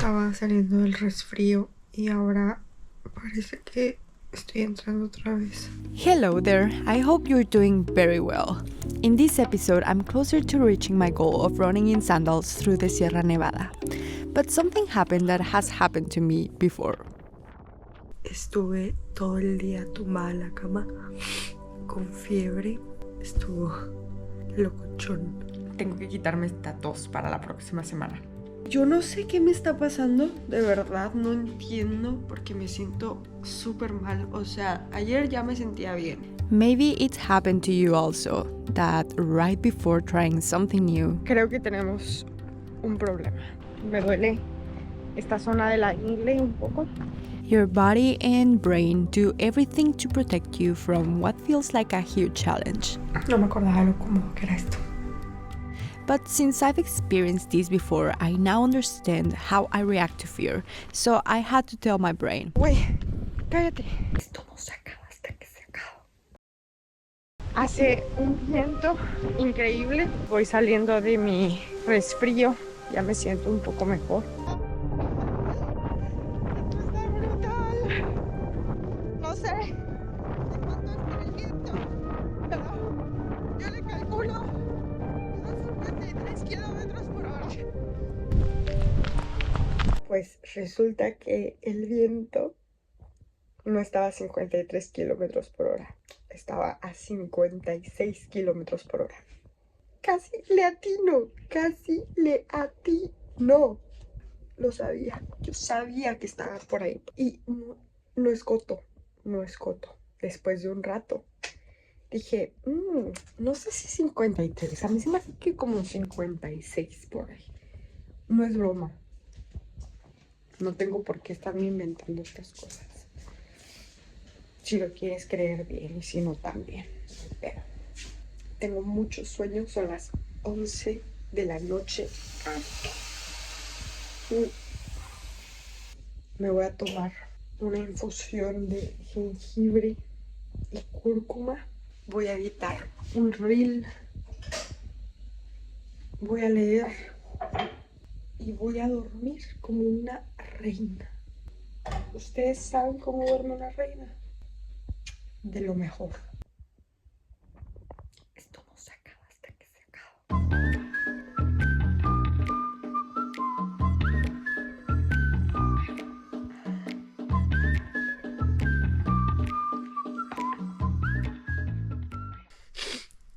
Estaba saliendo del resfrío y ahora parece que estoy entrando otra vez. Hello there, I hope you're doing very well. In this episode, I'm closer to reaching my goal of running in sandals through the Sierra Nevada. But something happened that has happened to me before. Estuve todo el día tumbada en la cama con fiebre. Estuvo locochón. Tengo que quitarme esta tos para la próxima semana. Yo no sé qué me está pasando, de verdad no entiendo porque me siento súper mal. O sea, ayer ya me sentía bien. Maybe it's happened to you also, that right before trying something new, Creo que tenemos un problema. Me duele esta zona de la ingle un poco. your body and brain do everything to protect you from what feels like a huge challenge. No me acordaba lo cómodo que era esto. But since I've experienced this before, I now understand how I react to fear. So I had to tell my brain, Güey, cállate. Esto no se acaba hasta que se acaba. Hace un viento increíble. Voy saliendo de mi resfrío. Ya me siento un poco mejor. Está brutal. No sé de cuánto está el viento, pero yo le calculo unos 53 kilómetros por hora. Pues resulta que el viento no estaba a 53 kilómetros por hora, estaba a 56 kilómetros por hora. Casi le atino, casi le atino. Lo sabía, yo sabía que estaba por ahí. Y no es coto, no es coto. Después de un rato dije, no sé si 53, a mí se me hace que como 56 por ahí. No es broma. No tengo por qué estarme inventando estas cosas. Si lo quieres creer bien y si no también. Pero tengo muchos sueños, son las 11 de la noche. Me voy a tomar una infusión de jengibre y cúrcuma. Voy a editar un reel. Voy a leer. Y voy a dormir como una reina. ¿Ustedes saben cómo duerme una reina? De lo mejor. Esto no se acaba hasta que se acaba.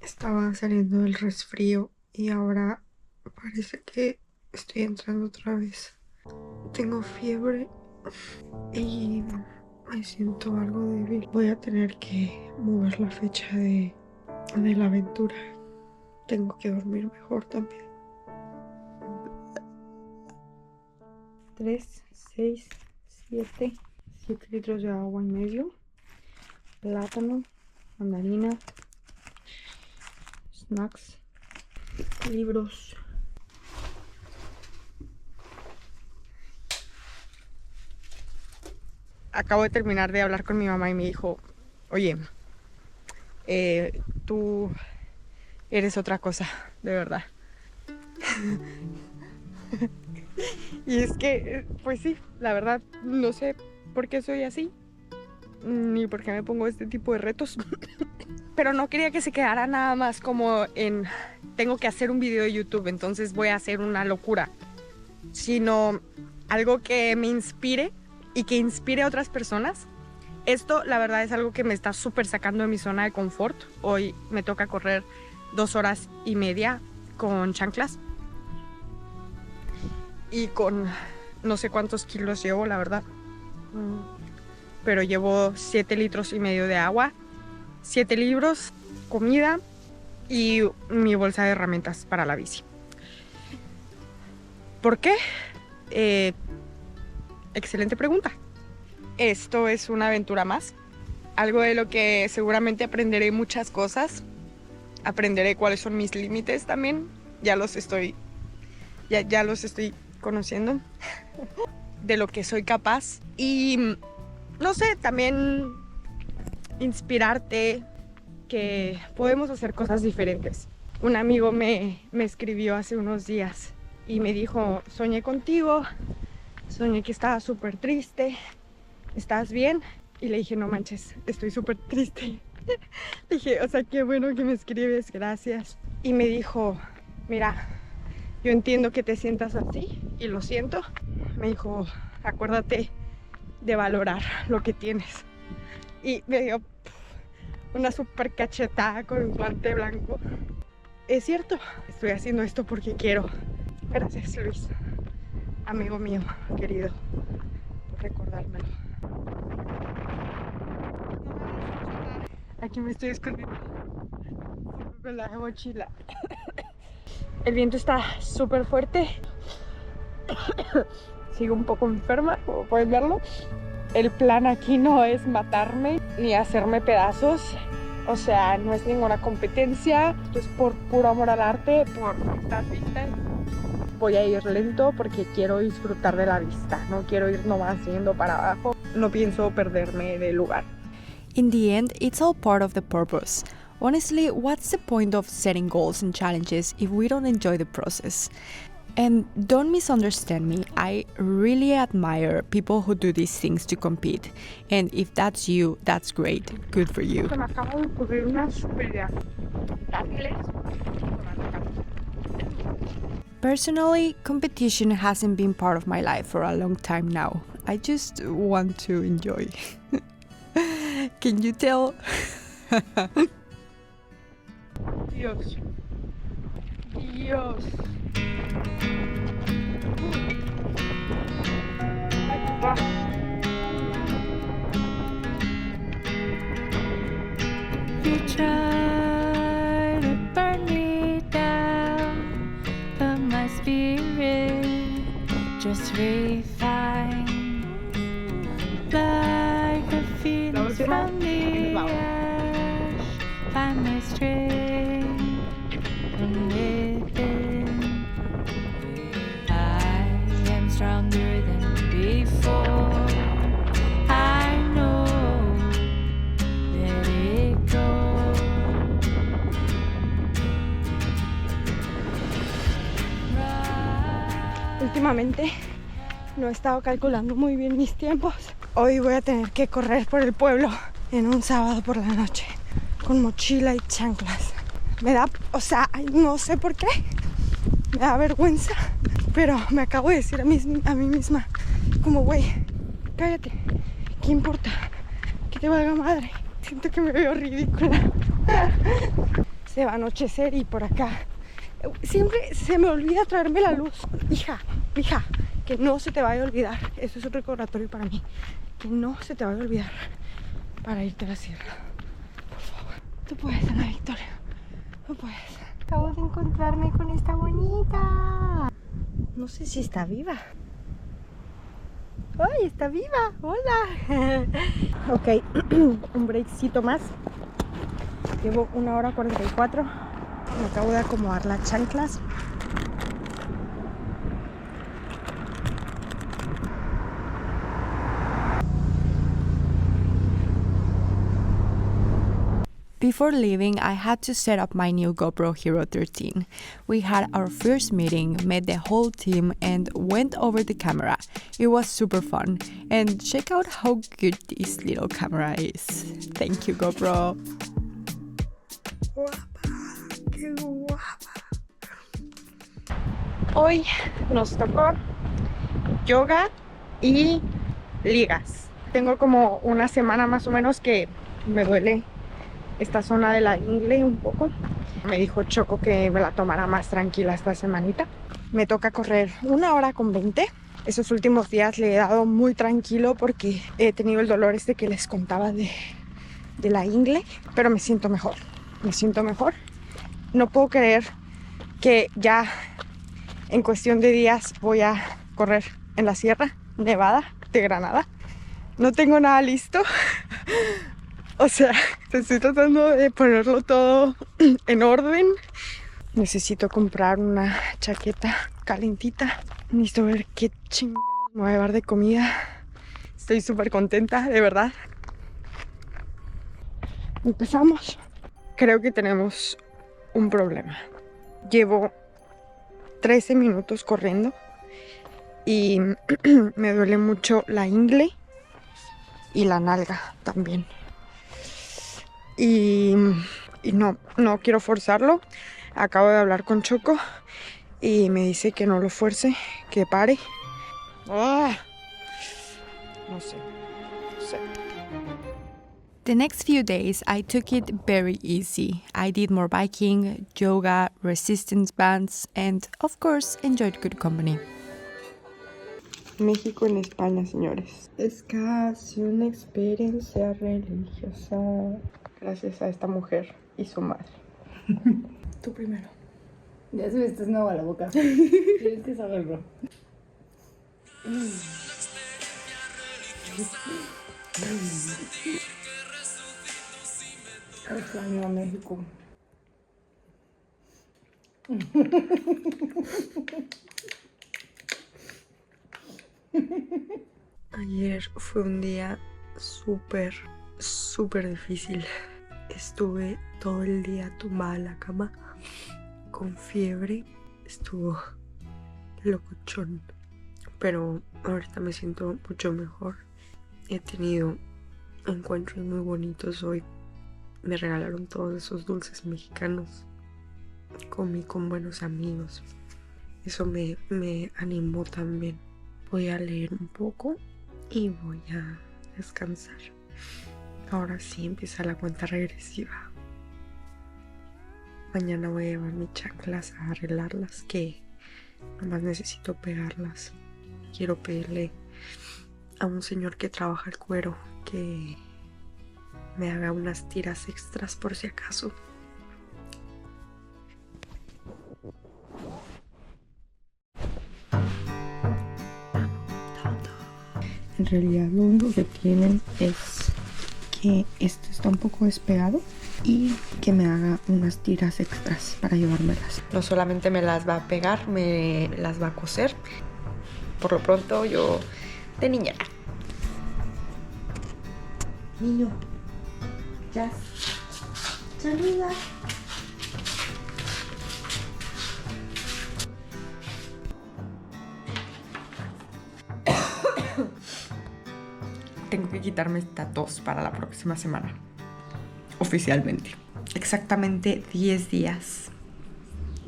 Estaba saliendo del resfrío y ahora parece que estoy entrando otra vez. Tengo fiebre y me siento algo débil. Voy a tener que mover la fecha de la aventura. Tengo que dormir mejor también. 3, 6, 7 litros de agua y medio. Plátano, mandarina, snacks, libros. Acabo de terminar de hablar con mi mamá y me dijo, oye, tú eres otra cosa, de verdad. Y es que, pues sí, la verdad, no sé por qué soy así, ni por qué me pongo este tipo de retos. Pero no quería que se quedara nada más como en, tengo que hacer un video de YouTube, entonces voy a hacer una locura. Sino algo que me inspire y que inspire a otras personas. Esto, la verdad, es algo que me está súper sacando de mi zona de confort. Hoy me toca correr 2 horas y media con chanclas. Y con no sé cuántos kilos llevo, la verdad. Pero llevo 7 litros y medio de agua, 7 libros, comida y mi bolsa de herramientas para la bici. ¿Por qué? Excelente pregunta. Esto es una aventura más. Algo de lo que seguramente aprenderé muchas cosas. Aprenderé cuáles son mis límites también. Ya los estoy conociendo. De lo que soy capaz. Y no sé, también inspirarte que podemos hacer cosas diferentes. Un amigo me escribió hace unos días y me dijo, soñé contigo Soñé que estaba súper triste. ¿Estás bien? Y le dije, no manches, estoy súper triste. Dije, o sea, qué bueno que me escribes, gracias. Y me dijo, mira, yo entiendo que te sientas así y lo siento. Me dijo, acuérdate de valorar lo que tienes. Y me dio una súper cachetada con un guante blanco. Es cierto, estoy haciendo esto porque quiero. Gracias, Luis, amigo mío, querido, por recordármelo. Aquí me estoy escondiendo con la mochila. El viento está súper fuerte. Sigo un poco enferma, como pueden verlo. El plan aquí no es matarme ni hacerme pedazos. O sea, no es ninguna competencia. Esto es por puro amor al arte, por estas vistas. Voy a ir lento porque quiero disfrutar de la vista. No quiero ir nomás yendo para abajo. No pienso perderme del lugar. In the end, it's all part of the purpose. Honestly, what's the point of setting goals and challenges if we don't enjoy the process? And don't misunderstand me, I really admire people who do these things to compete. And if that's you, that's great. Good for you. Se me acaba de ocurrir una super idea. Personally, competition hasn't been part of my life for a long time now. I just want to enjoy. Can you tell? Dios. Dios. You try to burn me down, but my spirit just refine like a phoenix from the ash. Find my strength from within. I am stronger than before. I know let it go. Últimamente no he estado calculando muy bien mis tiempos. Hoy voy a tener que correr por el pueblo en un sábado por la noche con mochila y chanclas. Me da, o sea, no sé por qué, me da vergüenza, pero me acabo de decir a mí misma, como, güey, cállate, ¿qué importa? Que te valga madre. Siento que me veo ridícula. Se va a anochecer y por acá siempre se me olvida traerme la luz. Hija, que no se te vaya a olvidar. Eso es un recordatorio para mí. Que no se te vaya a olvidar para irte a la sierra. Por favor. Tú puedes, Ana Victoria. Tú puedes. Acabo de encontrarme con esta bonita. No sé si está viva. ¡Ay, está viva! ¡Hola! Ok, un breakcito más. Llevo 1 hora 44. Me acabo de acomodar las chanclas. Before leaving, I had to set up my new GoPro Hero 13. We had our first meeting, met the whole team, and went over the camera. It was super fun. And check out how good this little camera is. Thank you, GoPro. Guapa, qué guapa. Hoy nos tocó yoga y ligas. Tengo como una semana más o menos que me duele esta zona de la ingle un poco. Me dijo Choco que me la tomara más tranquila esta semanita. Me toca correr 1 hora con 20. Esos últimos días le he dado muy tranquilo porque he tenido el dolor este que les contaba de la ingle, pero me siento mejor. No puedo creer que ya en cuestión de días voy a correr en la Sierra Nevada de Granada. No tengo nada listo. O sea, estoy tratando de ponerlo todo en orden. Necesito comprar una chaqueta calentita. Necesito ver qué chingados me voy a llevar de comida. Estoy súper contenta, de verdad. Empezamos. Creo que tenemos un problema. Llevo 13 minutos corriendo y me duele mucho la ingle y la nalga también. Y no quiero forzarlo. Acabo de hablar con Choco y me dice que no lo fuerce, que pare. ¡Ah! No sé. The next few days, I took it very easy. I did more biking, yoga, resistance bands, and of course, enjoyed good company. México en España, señores. Es casi una experiencia religiosa. Gracias a esta mujer y su madre. Tú primero. Ya se me está haciendo agua a la boca. Tienes que saberlo. Extraño a México. Ayer fue un día súper difícil. Estuve todo el día tumbada en la cama con fiebre. Estuvo locochón, pero ahorita me siento mucho mejor. He tenido encuentros muy bonitos hoy. Me regalaron todos esos dulces mexicanos. Comí con buenos amigos. Eso me animó también. Voy a leer un poco y voy a descansar. Ahora sí empieza la cuenta regresiva. Mañana voy a llevar mis chanclas a arreglarlas, que nomás necesito pegarlas. Quiero pedirle a un señor que trabaja el cuero que me haga unas tiras extras por si acaso. En realidad lo único que tienen es que esto está un poco despegado y que me haga unas tiras extras para llevármelas. No solamente me las va a pegar, me las va a coser. Por lo pronto yo de niña. Niño, ya. Saluda. Tengo que quitarme esta tos para la próxima semana. Oficialmente. Exactamente 10 días.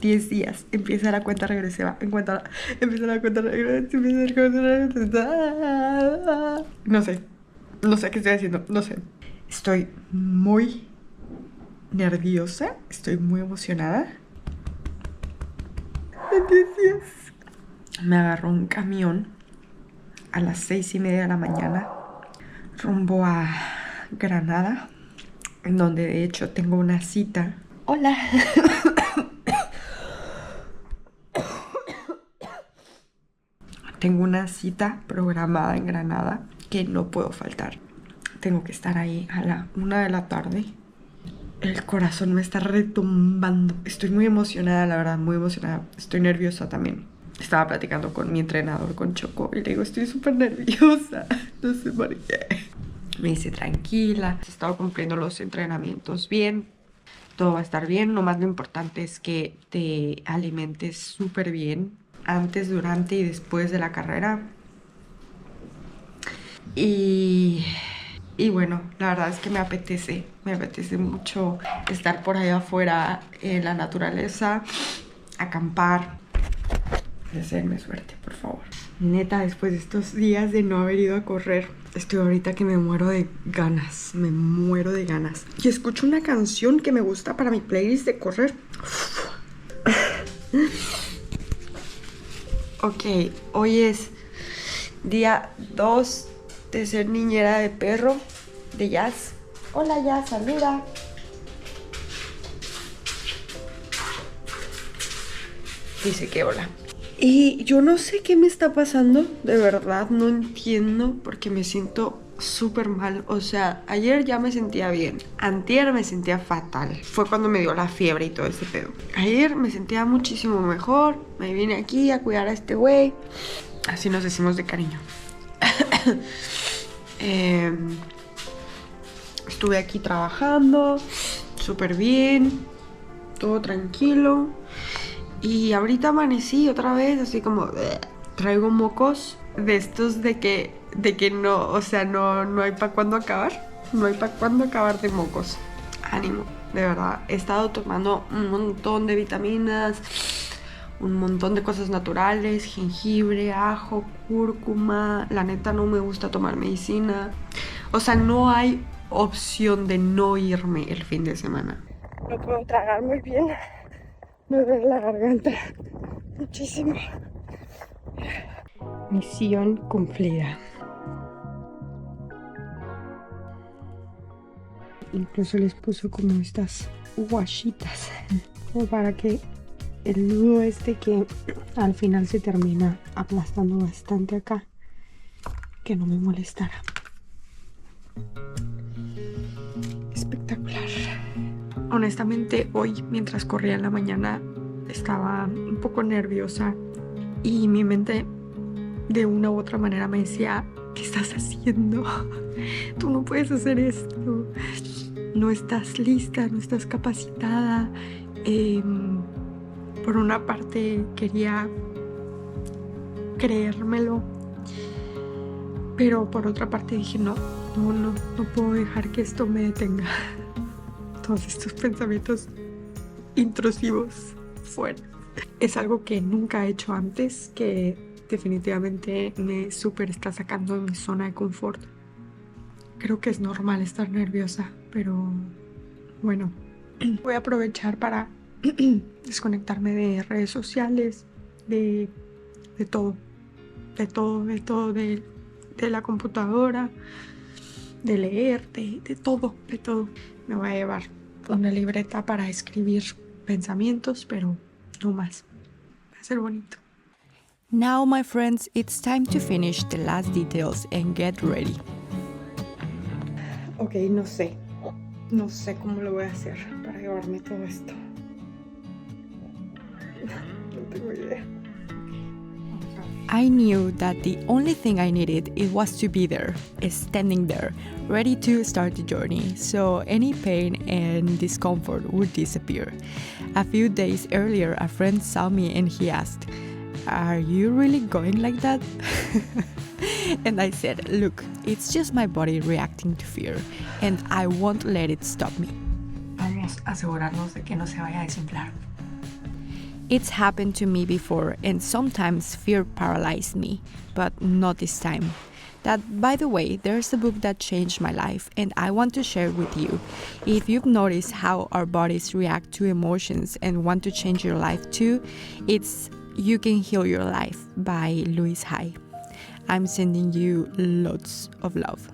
10 días. Empieza la cuenta regresiva. Empieza la cuenta regresiva. No sé qué estoy haciendo. No sé. Estoy muy nerviosa. Estoy muy emocionada. En 10 días. Me agarró un camión a las 6:30 de la mañana. Rumbo a Granada, en donde de hecho tengo una cita. Hola. Tengo una cita programada en Granada que no puedo faltar. Tengo que estar ahí a la 1 de la tarde. El corazón me está retumbando. Estoy muy emocionada, la verdad, muy emocionada. Estoy nerviosa también. Estaba platicando con mi entrenador, con Choco, y le digo, estoy súper nerviosa. No sé por qué. Me dice, tranquila, he estado cumpliendo los entrenamientos bien. Todo va a estar bien. Lo más importante es que te alimentes súper bien antes, durante y después de la carrera. Y bueno, la verdad es que me apetece mucho estar por ahí afuera en la naturaleza, acampar. Desearme suerte, por favor. Neta, después de estos días de no haber ido a correr, estoy ahorita que me muero de ganas. Me muero de ganas. Y escucho una canción que me gusta para mi playlist de correr. Ok, hoy es día 2 de ser niñera de perro de Jazz. Hola Jazz, saluda. Dice que hola. Y yo no sé qué me está pasando, de verdad no entiendo, porque me siento súper mal. O sea, ayer ya me sentía bien, antier me sentía fatal. Fue cuando me dio la fiebre y todo ese pedo. Ayer me sentía muchísimo mejor, me vine aquí a cuidar a este güey. Así nos decimos de cariño. Estuve aquí trabajando, súper bien, todo tranquilo. Y ahorita amanecí otra vez así como Traigo mocos de estos de que no, o sea, no hay para cuándo acabar. No hay para cuándo acabar de mocos. Ánimo, de verdad. He estado tomando un montón de vitaminas, un montón de cosas naturales, jengibre, ajo, cúrcuma. La neta no me gusta tomar medicina. O sea, no hay opción de no irme el fin de semana. No puedo tragar muy bien. Me duele la garganta muchísimo. Misión cumplida. Incluso les puso como estas guachitas, como para que el nudo que al final se termina aplastando bastante acá, que no me molestara. Espectacular. Honestamente, hoy, mientras corría en la mañana, estaba un poco nerviosa y mi mente de una u otra manera me decía, ¿qué estás haciendo? Tú no puedes hacer esto. No estás lista, no estás capacitada. Por una parte quería creérmelo, pero por otra parte dije, no puedo dejar que esto me detenga. Todos estos pensamientos intrusivos fuera. Es algo que nunca he hecho antes, que definitivamente me súper está sacando de mi zona de confort. Creo que es normal estar nerviosa, pero bueno, voy a aprovechar para desconectarme de redes sociales, de todo, de la computadora, de leer, de todo. Me voy a llevar una libreta para escribir pensamientos, pero no más. Va a ser bonito. Now, my friends, it's time to finish the last details and get ready. Ok, no sé cómo lo voy a hacer para llevarme todo esto. No tengo idea. I knew that the only thing I needed it was to be there, standing there, ready to start the journey, so any pain and discomfort would disappear. A few days earlier, a friend saw me and he asked, "Are you really going like that?" And I said, "Look, it's just my body reacting to fear, and I won't let it stop me." Vamos a asegurarnos de que no se vaya a desinflar. It's happened to me before, and sometimes fear paralyzed me, but not this time. That, by the way, there's a book that changed my life, and I want to share it with you. If you've noticed how our bodies react to emotions and want to change your life too, it's You Can Heal Your Life by Louise Hay. I'm sending you lots of love.